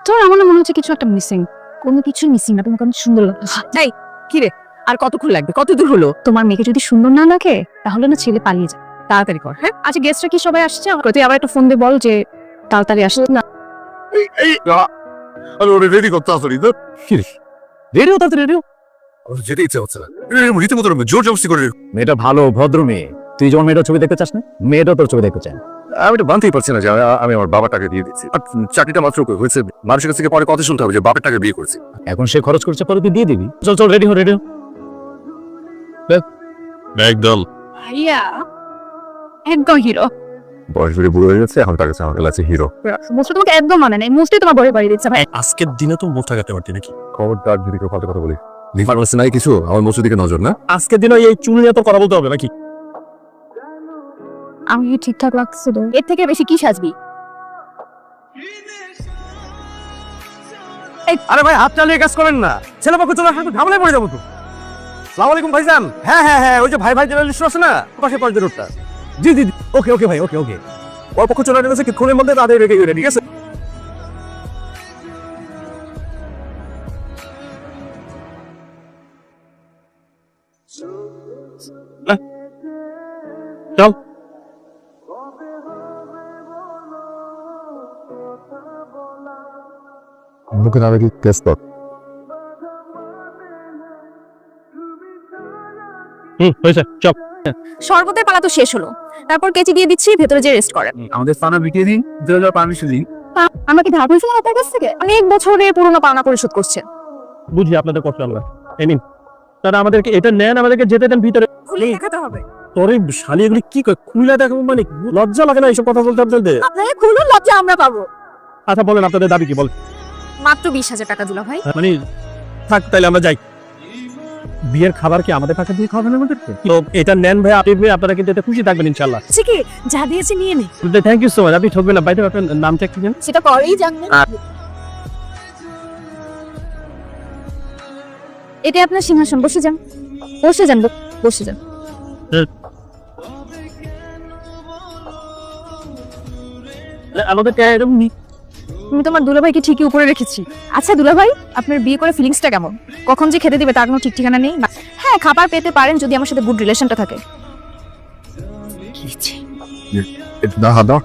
তোর আমার মনে হচ্ছে কিছু একটা মিসিং। কোনো কিছু মিসিং না, তোমার কারণ সুন্দর লাগছে। এই কি রে, আর কতক্ষণ লাগবে? কত দূর হলো? তোমার মেয়েকে যদি সুন্দর না লাগে তাহলে না ছেলে পালিয়ে যায়। তাড়াতাড়ি কর। হ্যাঁ, আচ্ছা গেস্টরা কি সবাই আসছে? তুই আবার একটা ফোন দিয়ে বল যে তাড়াতাড়ি আসে না। রেডি করতে আসলি তো কি রে রেডিও তাতে রেডিও যেতে ইচ্ছে হচ্ছে না রীতিমতো জোর জবস্তি করে মেয়েটা ভালো ভদ্র মেয়ে, তুই যখন মেয়েটার ছবি দেখতে চাস না, মেয়েটা তোর ছবি দেখতে চায়। আমি তো মানতেই পারছি না যে আমি আমার বাবার টাকা দিয়ে দিচ্ছি। আর চাকরিটা মাত্র হয়েছে, মানুষের কাছ থেকে পরে কথা শুনতে হবে যে বাবার টাকা বিয়ে করছি। এখন সে খরচ করছে, পরে তুই দিয়ে দিবি। চল চল রেডি হো রেডি হো। একদম ভাইয়া একদম হিরো। বয়স বেড়ে বুড়ো হয়ে গেছে, এখন তার কাছে আমার কাছে হিরো। মোস্ট তোমাকে একদম মানে নাই, মোস্টই তোমার বড় বাড়ি দিচ্ছে ভাই। আজকের দিনে তো মুখ থাকাতে পারতি নাকি? খবরদার যদি কেউ ফালতু কথা বলি। লিফার বলছে নাই কিছু, আমার মসুর দিকে নজর না। আজকের দিনে এই চুল নিয়ে তো কথা বলতে হবে নাকি? আমি কি ঠিকঠাক লাগছিল? এর থেকে বেশি কি সাজবি? আরে ভাই হাত চালিয়ে কাজ করেন না, ছেলে পক্ষ চলে আসলে ঝামেলায় পড়ে যাবো তো। সালাম আলাইকুম ভাইজান। হ্যাঁ হ্যাঁ হ্যাঁ, ওই যে ভাই ভাই জার্নালিস্ট আছে না, পাশে পাশে রোডটা। জি জি ওকে ওকে ভাই, ওকে ওকে। ওর পক্ষ চলে আসছে কিছুক্ষণের মধ্যে, তাদের রেখে গেলে ঠিক আছে। চল মুখে না রাখি কেস কর। হয়েছে চল। শরবতের পালা তো শেষ হলো, তারপর কেচি দিয়ে দিচ্ছি, ভেতরে যে রেস্ট করেন। আমাদের পানা বিটিয়ে দিন, 2000 পারমিশন দিন। আমরা কি ধার পয়সা আপনার কাছ থেকে? অনেক বছরের পুরনো পাওনা পরিশোধ করছেন। বুঝি আপনাদের কষ্ট আমরা এই নিন। তারা আমাদেরকে এটা নেন, আমাদেরকে যেতে দেন ভিতরে। খুলে দেখাতে হবে। তোরে শালি এগুলি কি কয়, খুলে দেখাবো মানে? লজ্জা লাগে না এইসব কথা বলতে আপনাদের? আপনারা খুলুন, লজ্জা আমরা পাবো। আচ্ছা বলেন আপনাদের দাবি কি? বল। মাত্র 20,000 টাকা দুলা ভাই। মানে থাক তাইলে আমরা যাই। বিয়ের খাবার কি আমাদের টাকা দিয়ে খাওয়াবেন আমাদেরকে? তো এটা নেন ভাই, আপনি আপনারা কিন্তু এতে খুশি থাকবেন ইনশাআল্লাহ। আচ্ছা কি যা দিয়েছি নিয়ে নে। থ্যাংক ইউ সো মাচ, আপনি ঠকবেন না। বাইরে আপনার নামটা কি জানেন? সেটা করেই জানবেন। এটা আপনার সিংহাসন, বসে যান বসে যান বসে যান। আমাদের এরকম নি। তুমি তোমার দুলাভাইকে ঠিকই উপরে রেখেছি। আচ্ছা দুলাভাই, আপনার বিয়ে করে ফিলিংসটা কেমন? কখন যে খেতে দিবে তার কোনো ঠিক ঠিকানা নেই। হ্যাঁ, খাবার পেতে পারেন যদি আমার সাথে গুড রিলেশনটা থাকে। না হাত দাও,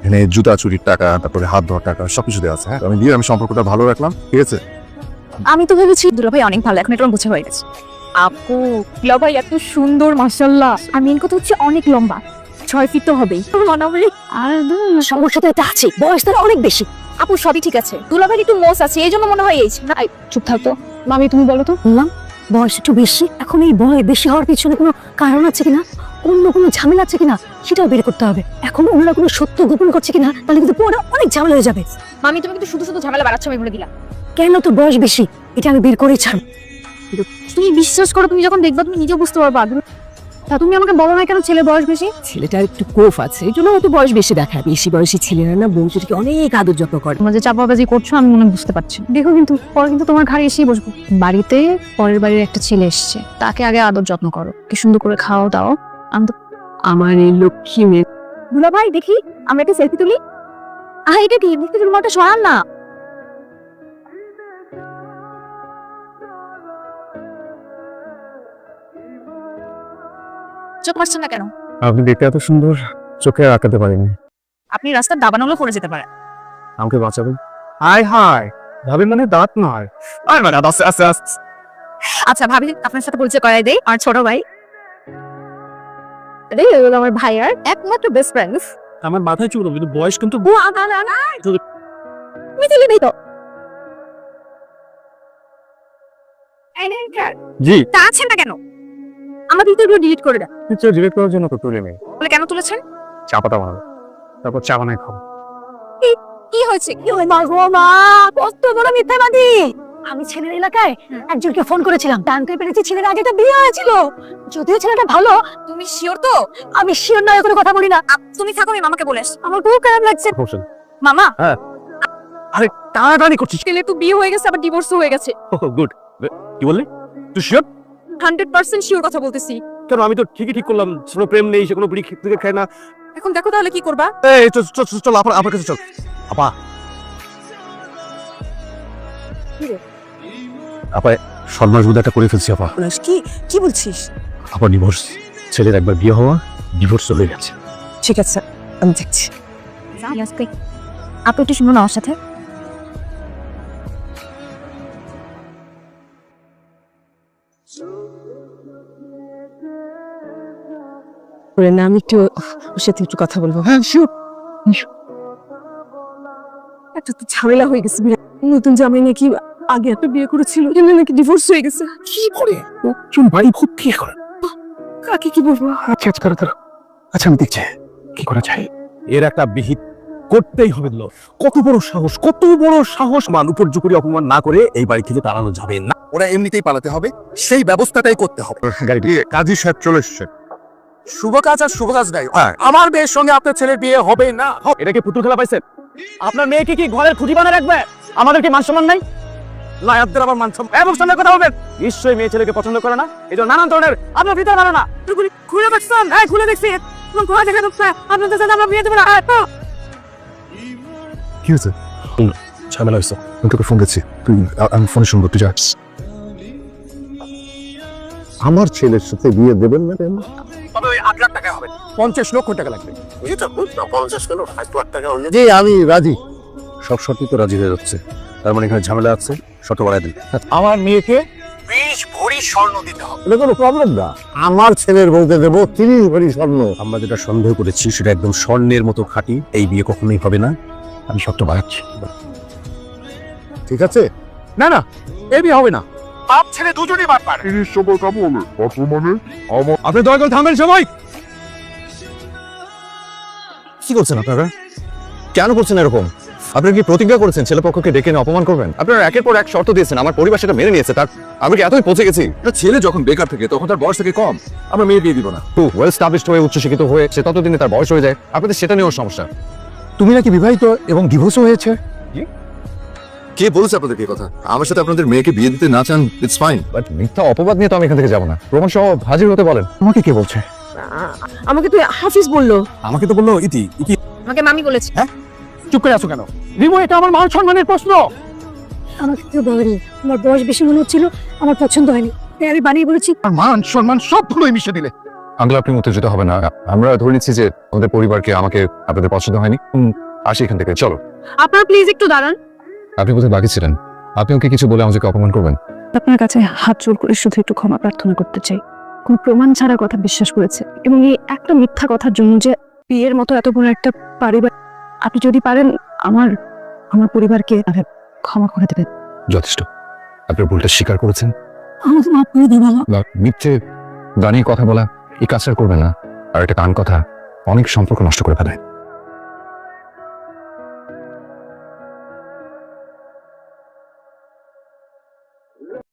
এখানে জুতা চুরির টাকা, তারপরে হাত ধোয়ার টাকা সবকিছু দেওয়া আছে। হ্যাঁ আমি দিয়ে আমি সম্পর্কটা ভালো রাখলাম, ঠিক আছে। আমি তো ভেবেছি দুলাভাই অনেক ভালো, এখন এটা আমার বুঝে হয়ে গেছে। আপু দুলাভাই এত সুন্দর মাশাআল্লাহ, আর মেন কথা হচ্ছে অনেক লম্বা, 6 ফিট তো হবেই। আর সমস্যা তো এটা আছে, বয়স তার অনেক বেশি। আপু সবই ঠিক আছে, দুলাভাই একটু মোস আছে, এই জন্য মনে হয় এই না। চুপ থাকতো মামি, তুমি বলো তো। বললাম বয়স একটু বেশি, এখন এই বয় বেশি হওয়ার পিছনে কোনো কারণ আছে কিনা, অন্য কোনো ঝামেলা আছে কিনা সেটাও বের করতে হবে। এখন অন্য কোনো সত্য গোপন করছে কিনা, তাহলে কিন্তু পরে অনেক ঝামেলা হয়ে যাবে। মামি তুমি কিন্তু শুধু শুধু ঝামেলা বাড়াচ্ছ, আমি বলে দিলাম। কেন তোর বয়স বেশি, এটা আমি বের করেই ছাড়ব। তুমি বিশ্বাস করো, তুমি যখন দেখবা তুমি নিজেও বুঝতে পারবা। তা তুমি আমাকে বলো না কেন ছেলের বয়স বেশি? ছেলেটার একটু কোফ আছে, এই জন্য একটু বয়স বেশি দেখায়। বেশি বয়সী ছেলেরা না বংশীকে অনেক আদর যত্ন করে। তোমরা যে চাপাবাজি করছো আমি মনে বুঝতে পারছি। দেখো কিন্তু পরে কিন্তু তোমার ঘাড়ে এসেই বসবো। বাড়িতে পরের বাড়ির একটা ছেলে এসছে, তাকে আগে আদর যত্ন করো, কি সুন্দর করে খাও দাও। আমি তো আমার এই লক্ষ্মী মেয়ে। দুলা ভাই দেখি আমরা একটা সেলফি তুলি। এটা কি দেখতে রুমালটা সরান না। চোখ মারছেন না কেন? আপনি দেখতে এত সুন্দর, চোখে আঁকাতে পারিনি। আপনি রাস্তার দাবানলে পড়ে যেতে পারেন। আমাকে বাঁচাবেন? হাই হাই ভাবি, মানে দাঁত নয়। আয় মানে আস্তে আস্তে আস্তে। আচ্ছা ভাবি, আপনার সাথে পরিচয় করাই দেই, আমার ছোট ভাই। আমার ভাইয়ার একমাত্র বেস্ট ফ্রেন্ড। আমার মাথায় চুল, কিন্তু বয়স কিন্তু মিথিলি নেই তো। জি তা আছেন না কেন? আমার ভিডিও ডিলিট করে দেন। পিকচার ডিলিট করার জন্য তো তুলে নেই। বলে কেন তুলেছেন? চা পাতা বানাবো, তারপর চা বানাই খাবো। কি হয়েছে? কি হয়েছে? মা গো মা, কত বড় মিথ্যাবাদী! আমি ছেলের এলাকায় একজনকে ফোন করেছিলাম, জানতে পেরেছি ছেলের আগে একটা বিয়ে হয়েছিল। যদিও ছেলেটা ভালো, তুমি শিওর তো? আমি শিওর নয়, কোনো কথা বলি না। তুমি থাকো, আমি মামাকে বলে আসছি। আমার খুব খারাপ লাগছে। হোসেন মামা, আরে টানাটানি করছিস? ছেলে তো বিয়ে হয়ে গেছে, আবার ডিভোর্সও হয়ে গেছে। গুড। কি বললি তুই? শিওর? 100% শিওর কথা বলতেছি। কেন? আমি তো ঠিকই ঠিক করলাম, কোনো প্রেম নেই, সে কোনো বিড়ি থেকে খায় না। এখন দেখো তাহলে কি করবা। এই চল চল চল, আপা কাছে চল। আপা আপা সন্ন্যাস বোধ একটা করে ফেলছি আপা। কি কি বলছিস? আপা ডিভোর্স, ছেলের একবার বিয়ে হওয়া, ডিভোর্স চলে গেছে। ঠিক আছে, আমি দেখছি। আপনি একটু শুনুন আমার সাথে। না আমি একটু ওর সাথে একটু কথা বলবো। হ্যাঁ শিওর। একটা তো ঝামেলা হয়ে গেছে বিরাট। নতুন জামাই নাকি আগে একটা বিয়ে করেছিল, এনে নাকি ডিভোর্স হয়ে গেছে। কি করে একজন বাড়ি ভর্তি এখন? কাকে কি বলবো? আচ্ছা আচ্ছা দাঁড়া, আচ্ছা আমি দেখছি কি করা যায়। এর একটা বিহিত করতেই হবে। কত বড় সাহস, কত বড় সাহস! মান উপর্যুপরি অপমান না করে এই বাড়ি থেকে তাড়ানো যাবে না। ওরা এমনিতেই পালাতে হবে, সেই ব্যবস্থাটাই করতে হবে। গাড়ি কাজী সাহেব চলে এসছে। শুভ কাজ আর শুভ কাজ নাই। আমার মেয়ের সঙ্গে আপনার ছেলের বিয়ে হবে না। এটা কি পুতুল খেলা পাইছেন? আপনার মেয়েকে কি ঘরের খুঁটি বানা রাখবে? আমাদের কি মান সম্মান নাই? লায়াতদের আবার মান সম্মান এবং সামনে কথা বলবেন। নিশ্চয়ই মেয়ে ছেলেকে পছন্দ করে না, এই জন্য নানান ধরনের আপনার ভিতরে ভালো না। খুলে দেখছেন? হ্যাঁ খুলে দেখছি। ঘরে দেখে আপনাদের সাথে আমরা বিয়ে দেবো না। কি হয়েছে? ঝামেলা হয়েছে। আমি তোকে ফোন দিচ্ছি, তুই আমি ফোনে শুনবো, তুই যাস। আমার ছেলের সাথে বিয়ে দেবেন না কেন? তবে ওই 8 লাখ টাকা হবে, 50 লক্ষ টাকা লাগবে। জি আমি রাজি। সব শর্তই তো রাজি হয়ে যাচ্ছে, তার মানে এখানে ঝামেলা আছে, শর্ত বাড়াই দিন। আমার মেয়েকে 20 ভরি স্বর্ণ দিতে হবে। এটা কোনো প্রবলেম না, আমার ছেলের বলতে দেবো 30 ভরি স্বর্ণ। আমরা যেটা সন্দেহ করেছি সেটা একদম স্বর্ণের মতো খাঁটি। এই বিয়ে কখনোই হবে না, আমি শর্ত বাড়াচ্ছি। ঠিক আছে? না না, এই বিয়ে হবে না। বাপ ছেলে দুজনেই বাদ পারে। আপনি দয়া করে থামবেন সবাই। কি করছেন আপনারা? কেন করছেন এরকম? আপনারা কি প্রতিজ্ঞা করেছেন ছেলেপক্ষকে ডেকে এনে অপমান করবেন? আপনারা একের পর এক শর্ত দিয়েছেন, আমার পরিবার সেটা মেনে নিয়েছে। তার আমরা কি এতই পৌঁছে গেছি? একটা ছেলে যখন বেকার থাকে তখন তার বয়স থেকে কম, আমরা মেয়ে বিয়ে দিব না। ওয়েল স্টাবলিশড হয়ে উচ্চশিক্ষিত হয়ে সে ততদিনে তার বয়স হয়ে যায়, আপনাদের সেটা নিয়েও সমস্যা। তুমি নাকি বিবাহিত এবং ডিভোর্সও হয়েছে? কে বলেছে আপনাদের এই কথা? আমার সাথে আপনাদের মেয়েকে বিয়ে দিতে না চান, ইটস ফাইন। বাট মিথ্যা অপবাদ নিয়ে তো আমি এখান থেকে যাবো না। প্রমাণ সহ হাজির হতে বলেন। আমাকে কে বলছে? আমাকে তো হাফিজ বললো। আমাকে তো বললো ইতি। আমাকে মামি বলেছে। চুপ করে আছো কেন? রিমু, এটা আমার মান সম্মানের প্রশ্ন। আমাকে কেউ বলেনি, আমার বয়স বেশি মনে হচ্ছিল, আমার পছন্দ হয়নি, তাই আমি বানিয়ে বলেছি। আর মান সম্মান সবগুলোই মিশে দিলে। আঙ্কেল আপনি উত্তেজিত হবে না। আমরা ধরে নিচ্ছি যে আমাদের পরিবারকে আমাকে আপনাদের পছন্দ হয়নি। আসি এখান থেকে, চলো। আপনারা প্লিজ একটু দাঁড়ান। আপনি বোধহয় বাকি ছিলেন, আপনি ওকে কিছু বলে আমাকে অপমান করবেন? আপনার কাছে হাত জোর করে শুধু একটু ক্ষমা প্রার্থনা করতে চাই। কোন প্রমাণ ছাড়া কথা বিশ্বাস করেছে, এবং এই একটা মিথ্যা কথার জন্য যে বিয়ের মতো এত বড় একটা পরিবার, আপনি যদি পারেন আমার আমার পরিবারকে ক্ষমা করে দেবেন। যথেষ্ট, আপনার ভুলটা স্বীকার করেছেন। আমাকে মাফ করে দেবেন। বা মিথ্যে দাঁড়িয়ে কথা বলা এই কাজটা করবেন না। আর একটা কান কথা অনেক সম্পর্ক নষ্ট করে ফেলে।